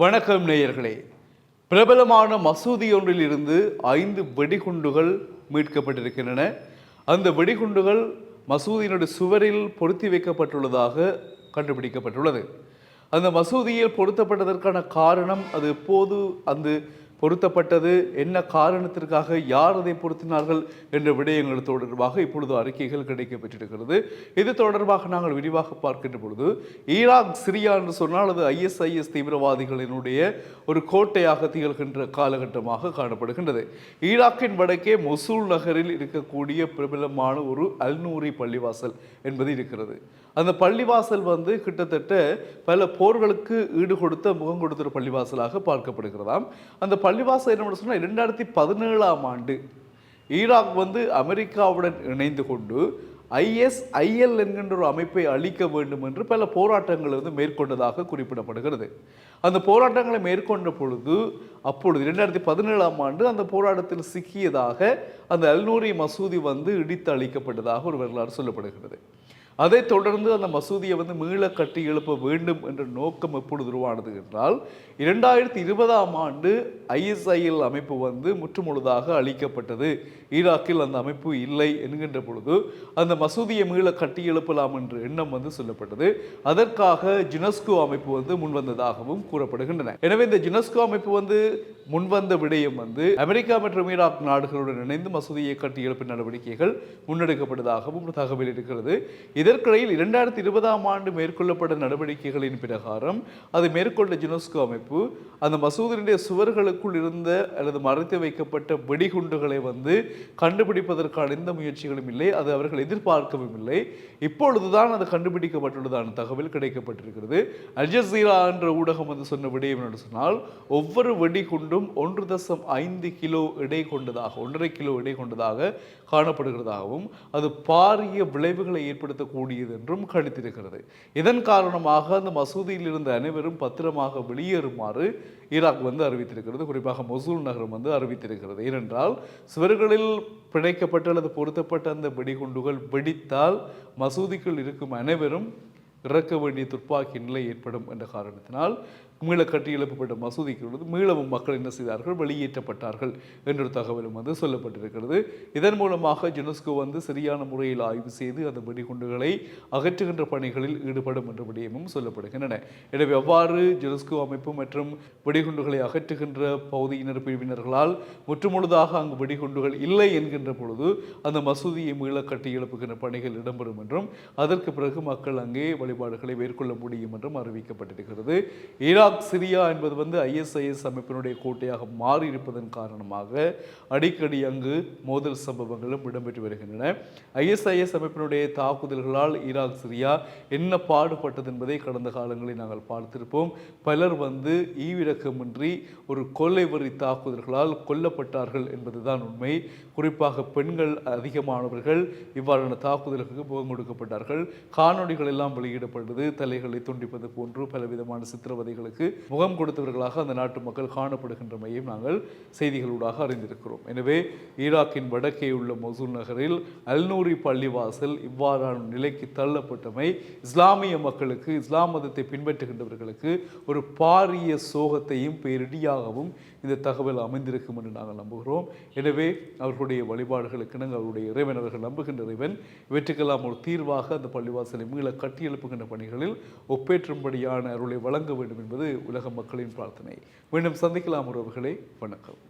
வணக்கம் நேயர்களே. பிரபலமான மசூதி ஒன்றில் இருந்து 5 வெடிகுண்டுகள் மீட்கப்பட்டிருக்கின்றன. அந்த வெடிகுண்டுகள் மசூதியினுடைய சுவரில் பொருத்தி வைக்கப்பட்டுள்ளதாக கண்டுபிடிக்கப்பட்டுள்ளது. அந்த மசூதியில் பொருத்தப்பட்டதற்கான காரணம், அது எப்போது பொருத்தப்பட்டது, என்ன காரணத்திற்காக, யார் அதை பொருத்தினார்கள் என்ற விடயங்கள் தொடர்பாக இப்பொழுது அறிக்கைகள் கிடைக்கப்பட்டிருக்கிறது. இது தொடர்பாக நாங்கள் விரிவாக பார்க்கின்ற பொழுது, ஈராக் சிரியா என்று சொன்னால் அது ISIS தீவிரவாதிகளினுடைய ஒரு கோட்டையாக திகழ்கின்ற காலகட்டமாக காணப்படுகின்றது. ஈராக்கின் வடக்கே மொசூல் நகரில் இருக்கக்கூடிய பிரபலமான ஒரு அல்நூரி பள்ளிவாசல் என்பது இருக்கிறது. அந்த பள்ளிவாசல் கிட்டத்தட்ட பல போர்களுக்கு ஈடு கொடுத்த, முகம் கொடுத்த ஒரு பள்ளிவாசலாக பார்க்கப்படுகிறதாம். அந்த பள்ளிவாசல் என்ன சொன்னால் 2017ஆம் ஆண்டு ஈராக் அமெரிக்காவுடன் இணைந்து கொண்டு ISIL என்கின்ற ஒரு அமைப்பை அழிக்க வேண்டும் என்று பல போராட்டங்களை மேற்கொண்டதாக குறிப்பிடப்படுகிறது. அந்த போராட்டங்களை மேற்கொண்ட பொழுது, அப்பொழுது 2017ஆம் ஆண்டு அந்த போராட்டத்தில் சிக்கியதாக அந்த அல்நூரி மசூதி இடித்து அழிக்கப்பட்டதாக ஒரு வரலாறு சொல்லப்படுகிறது. அதைத் தொடர்ந்து அந்த மசூதியை மீள கட்டி எழுப்ப வேண்டும் என்ற நோக்கம் எப்பொழுது உருவானது என்றால், 2020ஆம் ஆண்டு ISIL அமைப்பு முற்றுமுழுதாக அழிக்கப்பட்டது. ஈராக்கில் அந்த அமைப்பு இல்லை என்கின்ற பொழுது அந்த மசூதியை மீள கட்டி எழுப்பலாம் என்ற எண்ணம் சொல்லப்பட்டது. அதற்காக யுனெஸ்கோ அமைப்பு முன்வந்ததாகவும் கூறப்படுகின்றன. எனவே இந்த யுனெஸ்கோ அமைப்பு முன்வந்த விடயம் அமெரிக்கா மற்றும் ஈராக் நாடுகளுடன் இணைந்து மசூதியை கட்டி எழுப்பும் நடவடிக்கைகள் முன்னெடுக்கப்பட்டதாகவும் ஒரு தகவல் இருக்கிறது. இதற்கிடையில் 2020ஆம் ஆண்டு மேற்கொள்ளப்பட்ட நடவடிக்கைகளின் பிரகாரம் அதை மேற்கொண்ட யுனெஸ்கோ அமைப்பு அந்த மசூதியினுடைய சுவர்களுக்குள் இருந்த அல்லது மறைத்து வைக்கப்பட்ட வெடிகுண்டுகளை கண்டுபிடிப்பதற்கான எந்த முயற்சிகளும் இல்லை. அது அவர்கள் எதிர்பார்க்கவும் இல்லை. இப்பொழுதுதான் அது கண்டுபிடிக்கப்பட்டுள்ளதான தகவல் கிடைக்கப்பட்டிருக்கிறது. அல் ஜஸீரா என்ற ஊடகம் சொன்ன விடயம் என்று சொன்னால், ஒவ்வொரு வெடிகுண்டும் 1.5 கிலோ எடை கொண்டதாக, 1.5 கிலோ எடை கொண்டதாக காணப்படுகிறதாகவும், அது பாரிய விளைவுகளை ஏற்படுத்தக்கூடியது என்றும் கணித்திருக்கிறது. இதன் காரணமாக அந்த மசூதியில் இருந்த அனைவரும் பத்திரமாக வெளியேறுமாறு ஈராக் அறிவித்திருக்கிறது. குறிப்பாக மொசூல் நகரம் அறிவித்திருக்கிறது. ஏனென்றால் சுவர்களில் பிணைக்கப்பட்ட அல்லது பொருத்தப்பட்ட அந்த வெடிகுண்டுகள் வெடித்தால் மசூதிக்குள் இருக்கும் அனைவரும் இறக்க வேண்டிய துப்பாக்கி நிலை ஏற்படும் என்ற காரணத்தினால் மீள கட்டி எழுப்பப்பட்ட மசூதிக்கு மீளவும் மக்கள் என்ன செய்தார்கள், வெளியேற்றப்பட்டார்கள் என்ற தகவலும் சொல்லப்பட்டிருக்கிறது. இதன் மூலமாக யுனெஸ்கோ சரியான முறையில் ஆய்வு செய்து அந்த வெடிகுண்டுகளை அகற்றுகின்ற பணிகளில் ஈடுபடும் என்ற விடயமும் சொல்லப்படுகின்றன. எனவே அவ்வாறு யுனெஸ்கோ அமைப்பு மற்றும் வெடிகுண்டுகளை அகற்றுகின்ற பகுதியினர் பிரிவினர்களால் முற்றுமுழுதாக அங்கு வெடிகுண்டுகள் இல்லை என்கின்ற பொழுது அந்த மசூதியை மீள கட்டி எழுப்புகின்ற பணிகள் இடம்பெறும் என்றும், அதற்கு பிறகு மக்கள் அங்கே வழிபாடுகளை மேற்கொள்ள முடியும் என்றும் அறிவிக்கப்பட்டிருக்கிறது. ஈராக் சிரியா என்பது ISIS அமைப்பினுடைய கோட்டையாக மாறி இருப்பதன் காரணமாக அடிக்கடி அங்கு மோதல் சம்பவங்களும் இடம்பெற்று வருகின்றன. ISIS அமைப்பினுடைய தாக்குதல்களால் ஈராக் சிரியா என்ன பாடுபட்டது என்பதை கடந்த காலங்களில் நாங்கள் பார்த்திருப்போம். பலர் ஈவிரக்கமின்றி ஒரு கொள்ளை வரி தாக்குதல்களால் கொல்லப்பட்டார்கள் என்பதுதான் உண்மை. குறிப்பாக பெண்கள் அதிகமானவர்கள் இவ்வாறான தாக்குதல்களுக்கு முகம் கொடுக்கப்பட்டார்கள். காணொலிகள் எல்லாம் வெளியிடப்பட்டது. தலைகளை துண்டிப்பது போன்று பலவிதமான சித்திரவதைகளுக்கு முகம் கொடுத்தவர்களாக அந்த நாட்டு மக்கள் காணப்படுகின்றமையும் நாங்கள் செய்திகளூடாக அறிந்திருக்கிறோம். எனவே ஈராக்கின் வடக்கே உள்ள மொசூல் நகரில் அல்நூரி பள்ளிவாசல் இவ்வாறான நிலைக்கு தள்ளப்பட்டமை இஸ்லாமிய மக்களுக்கு, இஸ்லாம் மதத்தை பின்பற்றுகின்றவர்களுக்கு ஒரு பாரிய சோகத்தையும் பேரிடியாகவும் இந்த தகவல் அமைந்திருக்கும் என்று நாங்கள் நம்புகிறோம். எனவே அவர்களுடைய வழிபாடுகளுக்கு அவருடைய இறைவன், அவர்கள் நம்புகின்ற இறைவன் இவற்றுக்கெல்லாம் ஒரு தீர்வாக அந்த பள்ளிவாசலை மீள கட்டி எழுப்புகின்ற பணிகளில் ஒப்பேற்றும்படியான அருளை வழங்க வேண்டும் என்பது உலக மக்களின் பிரார்த்தனை. மீண்டும் சந்திக்கலாம் உறவுகளே. வணக்கம்.